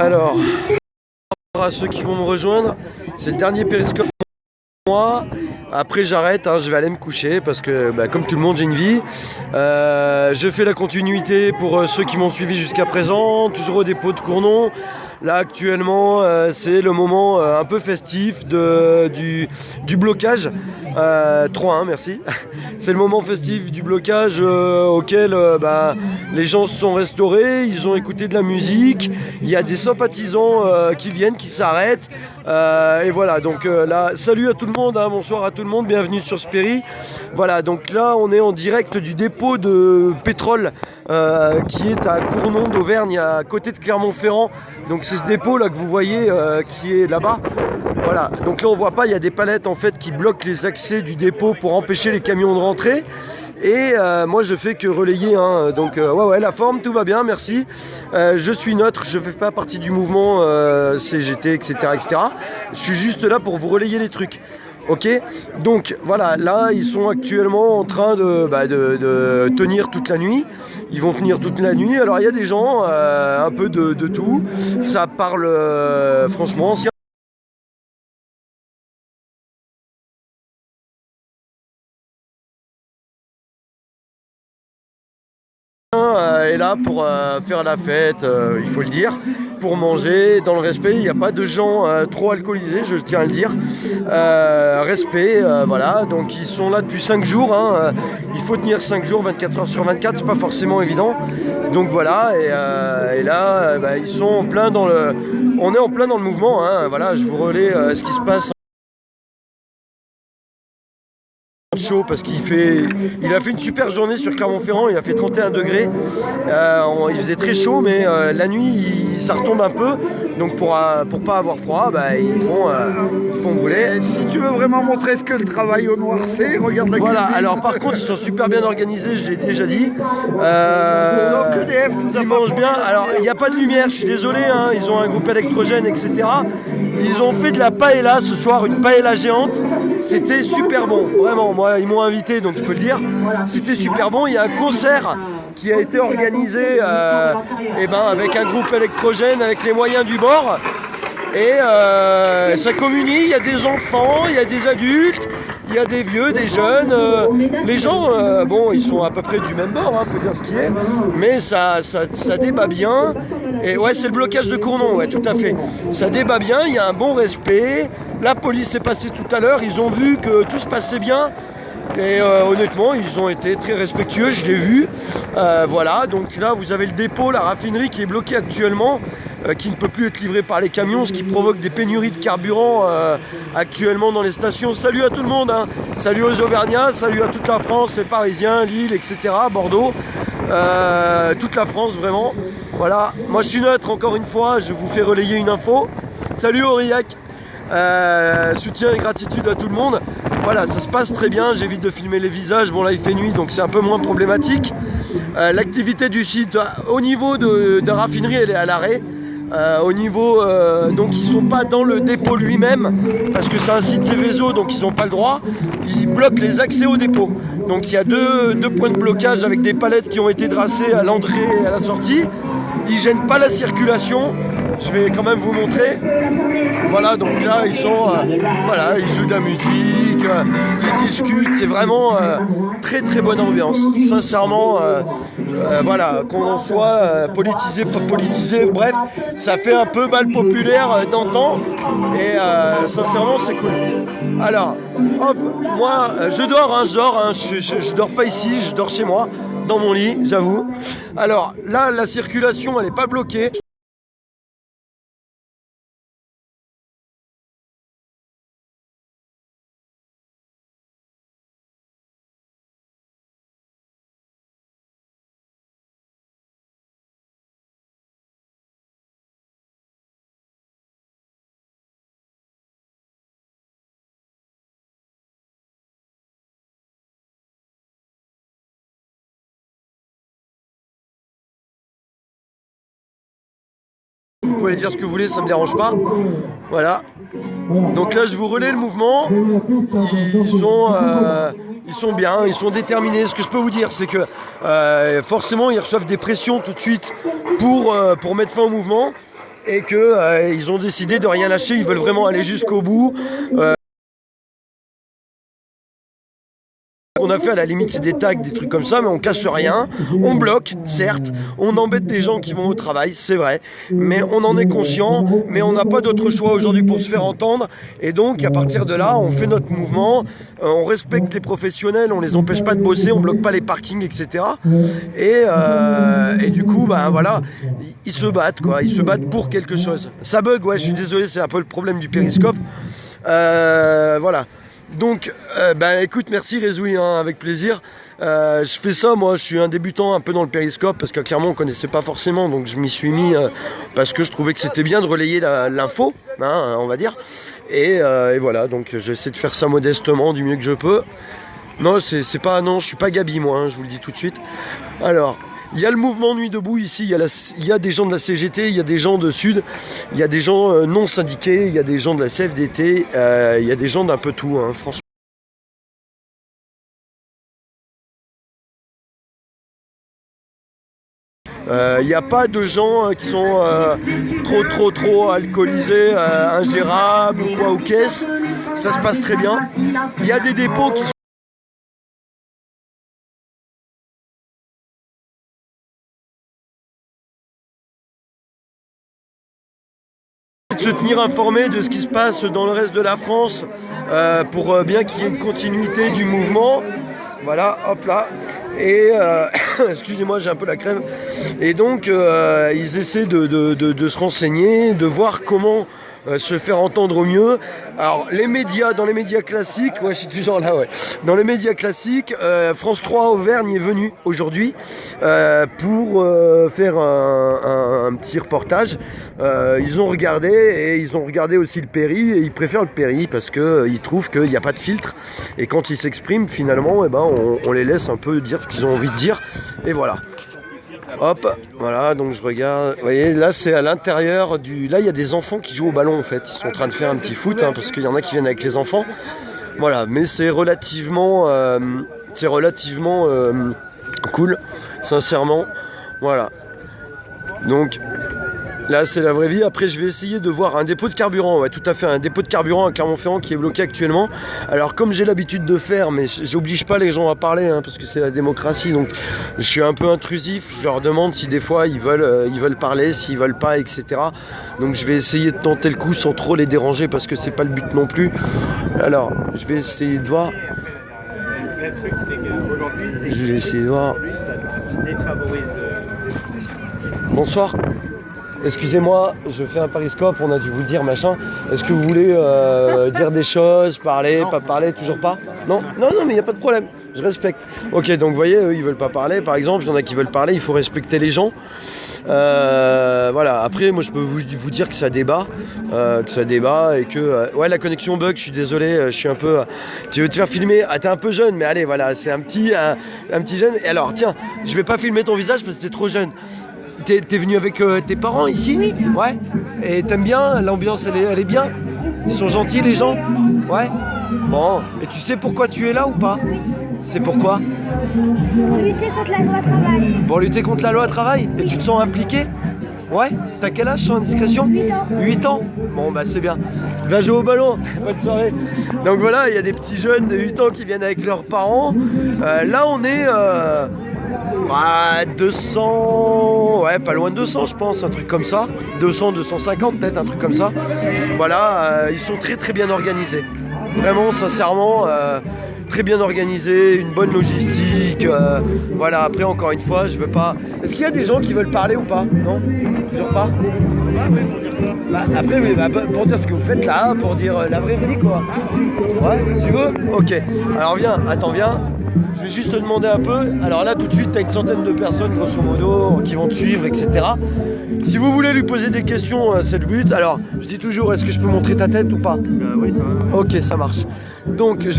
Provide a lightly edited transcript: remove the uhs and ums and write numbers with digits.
Alors, à ceux qui vont me rejoindre, c'est le dernier périscope pour moi. Après j'arrête, je vais aller me coucher parce que comme tout le monde j'ai une vie. Je fais la continuité pour ceux qui m'ont suivi jusqu'à présent, toujours au dépôt de Cournon. Là actuellement c'est le moment un peu festif du blocage. 3-1, merci. C'est le moment festif du blocage auquel les gens se sont restaurés, ils ont écouté de la musique, il y a des sympathisants qui viennent, qui s'arrêtent. Et voilà, donc là, salut à tout le monde, bonsoir à tout le monde, bienvenue sur Sperry. Voilà, donc là on est en direct du dépôt de pétrole qui est à Cournon d'Auvergne, à côté de Clermont-Ferrand. Donc c'est ce dépôt là que vous voyez qui est là-bas. Voilà, donc là on voit pas, il y a des palettes en fait qui bloquent les accès du dépôt pour empêcher les camions de rentrer. Et moi je fais que relayer, donc ouais la forme, tout va bien, merci. Je suis neutre, je fais pas partie du mouvement CGT, etc., etc. Je suis juste là pour vous relayer les trucs. Ok, donc voilà, là ils sont actuellement en train de tenir toute la nuit. Ils vont tenir toute la nuit. Alors il y a des gens, un peu de tout. Ça parle franchement. Est là pour faire la fête, il faut le dire, pour manger dans le respect. Il n'y a pas de gens trop alcoolisés, je tiens à le dire. Respect, voilà, donc ils sont là depuis 5 jours. Il faut tenir 5 jours, 24 heures sur 24, c'est pas forcément évident. Donc voilà, et là, ils sont en plein dans le... On est en plein dans le mouvement, voilà, je vous relais ce qui se passe. Chaud parce il a fait une super journée sur Clermont-Ferrand, il a fait 31 degrés, il faisait très chaud, mais la nuit ça retombe un peu, donc pour pas avoir froid, ils font bouler. Si tu veux vraiment montrer ce que le travail au noir c'est, regarde la cuisine. Alors par contre ils sont super bien organisés, je l'ai déjà dit. Ils mangent bien, alors il n'y a pas de lumière, je suis désolé, ils ont un groupe électrogène, etc. Ils ont fait de la paella ce soir, une paella géante, c'était super bon, vraiment. Moi, ils m'ont invité, donc je peux le dire. C'était super bon. Il y a un concert qui a été organisé avec un groupe électrogène, avec les moyens du bord. Et ça communie. Il y a des enfants, il y a des adultes, il y a des vieux, des jeunes. Les gens, ils sont à peu près du même bord, faut dire ce qui est. Mais ça débat bien. Et ouais, c'est le blocage de Cournon, ouais, tout à fait. Ça débat bien, il y a un bon respect. La police est passée tout à l'heure, ils ont vu que tout se passait bien. Et honnêtement, ils ont été très respectueux, je l'ai vu. Voilà, donc là, vous avez le dépôt, la raffinerie qui est bloquée actuellement, qui ne peut plus être livrée par les camions, ce qui provoque des pénuries de carburant actuellement dans les stations. Salut à tout le monde, salut aux Auvergnats, salut à toute la France, les Parisiens, Lille, etc., Bordeaux, toute la France vraiment. Voilà, moi je suis neutre encore une fois, je vous fais relayer une info. Salut Aurillac, soutien et gratitude à tout le monde. Voilà, ça se passe très bien, j'évite de filmer les visages, bon là il fait nuit donc c'est un peu moins problématique. L'activité du site au niveau de raffinerie elle est à l'arrêt. Au niveau, donc ils sont pas dans le dépôt lui-même parce que c'est un site Seveso donc ils n'ont pas le droit. Ils bloquent les accès au dépôt. Donc il y a deux points de blocage avec des palettes qui ont été dressées à l'entrée et à la sortie. Ils gênent pas la circulation. Je vais quand même vous montrer. Voilà, donc là ils sont, ils jouent de la musique, ils discutent. C'est vraiment très très bonne ambiance. Sincèrement, voilà, qu'on soit politisé, pas politisé, bref, ça fait un peu bal populaire d'antan. Et sincèrement, c'est cool. Alors, hop, moi, je dors, je dors pas ici, je dors chez moi, dans mon lit, j'avoue. Alors là, la circulation, elle est pas bloquée. Vous pouvez dire ce que vous voulez, ça me dérange pas. Voilà. Donc là, je vous relais le mouvement. Ils sont bien, ils sont déterminés. Ce que je peux vous dire, c'est que forcément, ils reçoivent des pressions tout de suite pour mettre fin au mouvement. et que ils ont décidé de rien lâcher, ils veulent vraiment aller jusqu'au bout. On a fait à la limite c'est des tags, des trucs comme ça, mais on casse rien, on bloque, certes, on embête des gens qui vont au travail, c'est vrai, mais on en est conscient, mais on n'a pas d'autre choix aujourd'hui pour se faire entendre, et donc à partir de là, on fait notre mouvement, on respecte les professionnels, on les empêche pas de bosser, on bloque pas les parkings, etc. Et du coup, ben voilà, ils se battent quoi, ils se battent pour quelque chose. Ça bug, ouais, je suis désolé, c'est un peu le problème du périscope. Voilà. Donc, écoute, merci Rézoui, hein, avec plaisir. Je fais ça, moi, je suis un débutant un peu dans le périscope parce que clairement on connaissait pas forcément, donc je m'y suis mis parce que je trouvais que c'était bien de relayer l'info, hein, on va dire. Et voilà, donc j'essaie de faire ça modestement, du mieux que je peux. Non, c'est pas, non, je suis pas Gabi, moi, hein, je vous le dis tout de suite. Alors. Il y a le mouvement Nuit debout ici, il y a des gens de la CGT, il y a des gens de Sud, il y a des gens non syndiqués, il y a des gens de la CFDT, il y a des gens d'un peu tout, hein, franchement. Il n'y a pas de gens qui sont trop alcoolisés, ingérables ou quoi, ou caisse, ça se passe très bien. Il y a des dépôts qui sont se tenir informé de ce qui se passe dans le reste de la France pour bien qu'il y ait une continuité du mouvement. Voilà, hop là. Et excusez-moi, j'ai un peu la crème. Et donc ils essaient de se renseigner, de voir comment se faire entendre au mieux. Alors les médias, dans les médias classiques, ouais, je suis toujours là, ouais. Dans les médias classiques, France 3 Auvergne est venu aujourd'hui pour faire un petit reportage. Ils ont regardé et ils ont regardé aussi le Péri et ils préfèrent le Péri parce qu'ils trouvent qu'il n'y a pas de filtre et quand ils s'expriment finalement, on les laisse un peu dire ce qu'ils ont envie de dire et voilà. Hop, voilà, donc je regarde. Vous voyez, là c'est à l'intérieur du. Là il y a des enfants qui jouent au ballon en fait. Ils sont en train de faire un petit foot hein, parce qu'il y en a qui viennent avec les enfants. Voilà, mais c'est relativement cool, sincèrement. Voilà. Donc là c'est la vraie vie. Après je vais essayer de voir un dépôt de carburant. Ouais, tout à fait, un dépôt de carburant à Clermont-Ferrand qui est bloqué actuellement. Alors comme j'ai l'habitude de faire, mais j'oblige pas les gens à parler hein, parce que c'est la démocratie. Donc je suis un peu intrusif. Je leur demande si des fois ils veulent parler, s'ils veulent pas, etc. Donc je vais essayer de tenter le coup sans trop les déranger parce que c'est pas le but non plus. Alors je vais essayer de voir. Je vais essayer de voir. Bonsoir. Excusez-moi, je fais un périscope, on a dû vous le dire, machin. Est-ce que vous voulez dire des choses, parler, pas parler, toujours pas? Non, mais il n'y a pas de problème, je respecte. Ok, donc vous voyez, eux, ils veulent pas parler, par exemple, il y en a qui veulent parler, il faut respecter les gens. Voilà, après, moi, je peux vous dire que ça débat, et que... ouais, la connexion bug, je suis désolé, je suis un peu... Tu veux te faire filmer? Ah, t'es un peu jeune, mais allez, voilà, c'est un petit jeune. Et alors, tiens, je vais pas filmer ton visage parce que t'es trop jeune. T'es venu avec tes parents ici? Oui. Ouais. Et t'aimes bien? L'ambiance, elle est bien? Ils sont gentils, les gens? Ouais. Bon. Et tu sais pourquoi tu es là ou pas? Oui. C'est pourquoi? Pour lutter contre la loi travail. Pour lutter contre la loi travail? Et tu te sens impliqué? Ouais. T'as quel âge sans indiscrétion? 8 ans. 8 ans? Bon, bah c'est bien. Va jouer au ballon. Bonne soirée. Donc voilà, il y a des petits jeunes de 8 ans qui viennent avec leurs parents. Là, on est... 200, ouais, pas loin de 200 je pense, un truc comme ça. 200, 250 peut-être, un truc comme ça. Voilà, ils sont très très bien organisés. Vraiment, sincèrement, très bien organisés, une bonne logistique. Voilà, après encore une fois, je veux pas... Est-ce qu'il y a des gens qui veulent parler ou pas? Non? Toujours pas? Après, oui, pour dire ce que vous faites là, pour dire la vraie vie quoi. Ouais, tu veux? Ok. Alors viens. Je vais juste te demander un peu. Alors là, tout de suite, tu as une centaine de personnes, grosso modo, qui vont te suivre, etc. Si vous voulez lui poser des questions, c'est le but. Alors, je dis toujours, est-ce que je peux montrer ta tête ou pas? Oui, ça va. Ok, ça marche. Donc, je vais